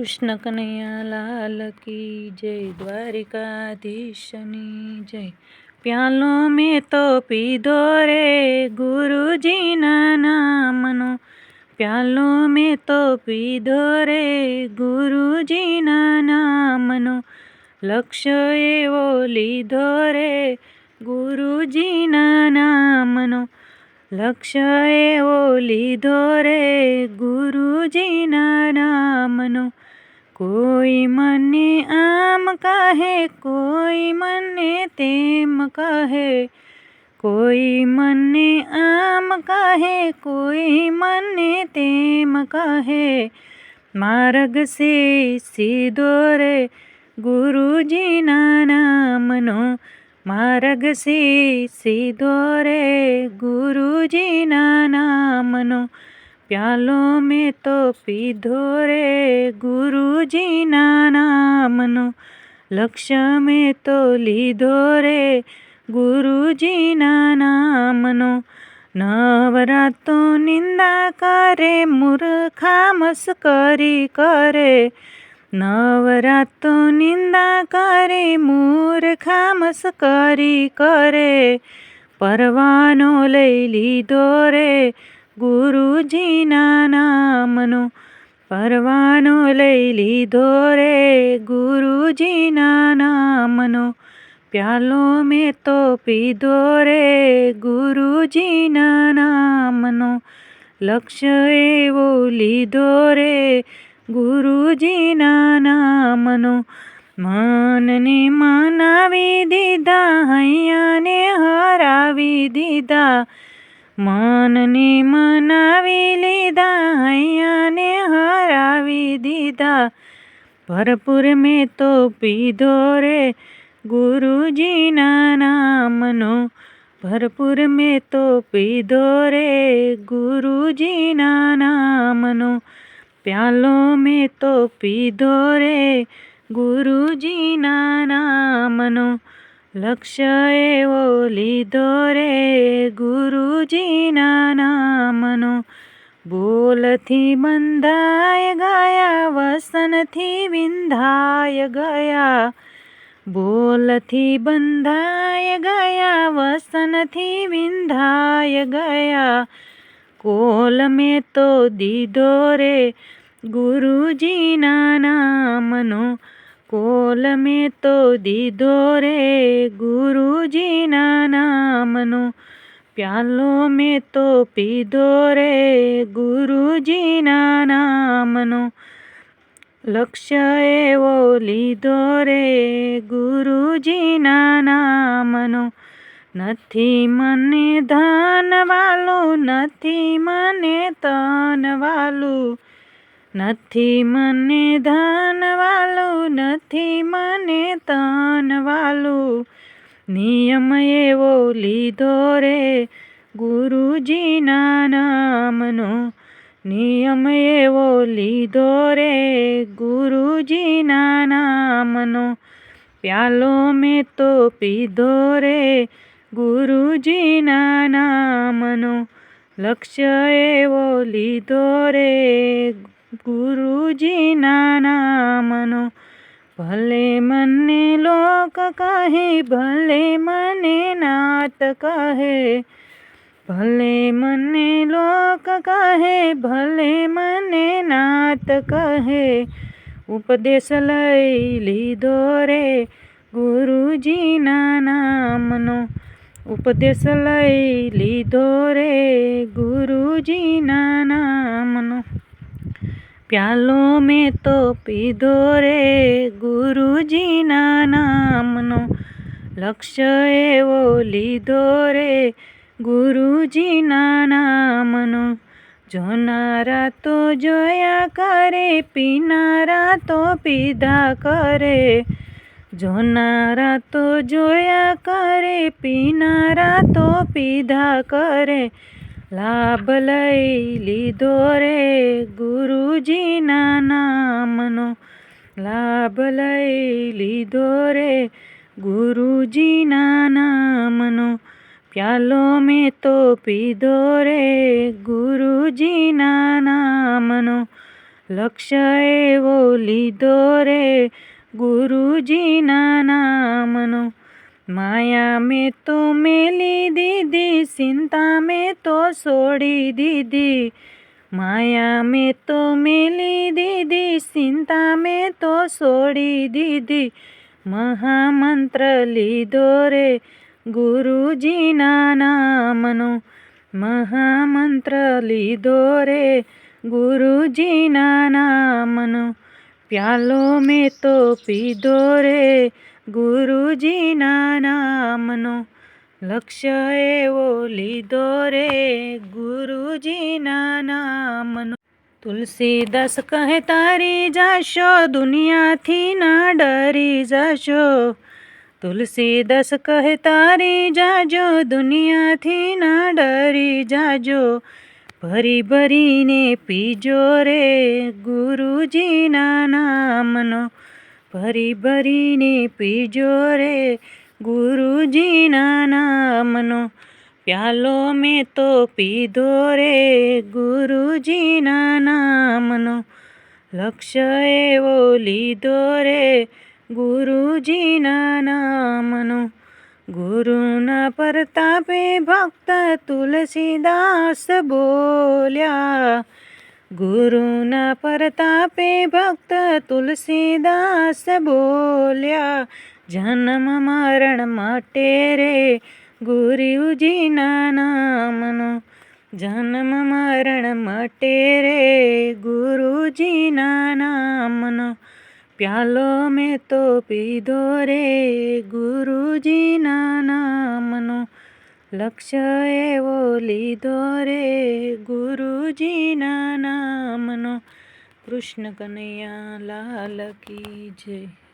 કૃષ્ણ કનૈયા લાલ કી જય, દ્વારિકાધીશની જય। પ્યાલો મેં તો પીધો રે ગુરુજીના નામનો, પ્યાલો મેં તો પીધો રે ગુરુજીના નામનો, લક્ષ્ય એવો લીધો રે ગુરુજીના નામનો, લક્ષ્ય એવો લીધો રે ગુરુજીના નામનો। કોઈ મને આમ કહે, કોઈ મને તેમ કહે, કોઈ મને આમ કહે, કોઈ મને તેમ કહે, માર્ગ સે સીધો રે ગુરુજીના નામનો, માર્ગ સે સીધો રે ગુરુજીના નામનો। પ્યાલો મેં તો પીધો રે ગુરુજીના નામનો, લક્ષ્ય મેં તો લીધો રે ગુરુજીના નામનો। નવરાતો નિંદા કરે, મૂર્ખા મસ્કરી કરે, નવરાતો નિંદા કરે, મૂર્ખા મસ્કરી કરે, પરવાનો લઈ લીધો રે ગુરુજીના નામનો, પરવાનો લઈ લીધો રે ગુરુજીના નામનો। પ્યાલો મેં તો પીધો રે ગુરુજીના નામનો, લક્ષ્ય એવો લીધો રે ગુરુજીના નામનો। મનને મનાવી દીધા, હૈયાને હરાવી દીધા, મનને મનાવી લીધા, હૈયાને હરાવી દીધા, ભરપૂર મેં તો પીધો રે ગુરુજીના નામનો, ભરપૂર મેં તો પીધો રે ગુરુજીના નામનો। પ્યાલો મેં તો પીધો રે ગુરુજીના નામનો, લક્ષ્ય એવો લીધો રે ગુરુજીના નામનો। બોલથી બંધાય ગયા, વસનથી વિંધાય ગયા, બોલથી બંધાય ગયા, વસનથી વિંધાય ગયા, કોલ મેં તો દીધો રે ગુરુજીના નામનો, કોલ મેં તો દીધો રે ગુરુજીના નામનો। પ્યાલો મેં તો પીધો રે ગુરુજીના નામનો, લક્ષ્ય એવો લીધો રે ગુરુજીના નામનો। નથી મને ધન વાલું, નથી મને તન વાલું, નથી મને ધન વાલું, નથી મને તન વાલું, નિયમ એવો લીધો રે ગુરુજીના નામનો, નિયમ એવો લીધો રે ગુરુજીના નામનો। પ્યાલો મેં તો પીધો રે ગુરુજીના નામનો, લક્ષ્ય એવો લીધો રે ગુરુજીના નામનો। ભલે મને લોક કહે, ભલે મને નાત કહે, ભલે મને લોક કહે, ભલે મને નાત કહે, ઉપદેશ લઈ લીધો રે ગુરુજીના નામનો, ઉપદેશ લઈ લીધો રે ગુરુજીના નામનો। પ્યાલો મેં તો પીધો રે ગુરુજીના નામનો, લક્ષ્ય એવો લીધો રે ગુરુજીના નામનો। જોનારા તો જોયા કરે, પીનારા તો પીધા કરે, જોનારા તો જોયા કરે, પીનારા તો પીધા કરે, લાભ લઈ લીધો રે ગુરુજીના નામનો, લાભ લઈ લીધો રે ગુરુજીના નામનો। પ્યાલો મેં તો પીધો રે ગુરુજીના નામનો, લક્ષ્ય એવો લીધો રે ગુરુજીના નામનો. માયા મેં તો મેલી દીધી, ચિંતા મેં તો છોડી દીધી. માયા મેં તો મેલી દીધી, ચિંતા મેં તો છોડી દીધી. મહામંત્ર લીધો રે ગુરુજીના નામનો. મહામંત્ર લીધો રે ગુરુજીના નામનો. પ્યાલો મેં તો પીધો રે ગુરુજીના નામનો. લક્ષ્ય એવો લીધો રે ગુરુજીના નામનો. તુલસીદાસ કહે તારી જાશો, દુનિયાથી ના ડરી જાશો. તુલસીદાસ કહે તારી જાજો, દુનિયાથી ના ડરી જાજો. ભરી ભરીને પીજો રે ગુરુજીના નામનો. ભરી ભરીને પીજો રે ગુરુજીના નામનો. પ્યાલો મેં તો પીધો રે ગુરુજીના નામનો. લક્ષ્ય એવો લીધો રે ગુરુજીના નામનો. ગુરુના પ્રતાપે ભક્ત તુલસીદાસ બોલ્યા. ગુરુના પ્રતાપે ભક્ત તુલસીદાસ બોલ્યા. જન્મ મરણ માટે રે ગુરુજીના નામનો. જન્મ મરણ માટે રે ગુરુજીના નામનો. પ્યાલો મેં તો પીધો રે ગુરુજીના નામનો. લક્ષ્ય એવો લીધો રે ગુરુજીના નામનો. કૃષ્ણ કનૈયા લાલ કી જય.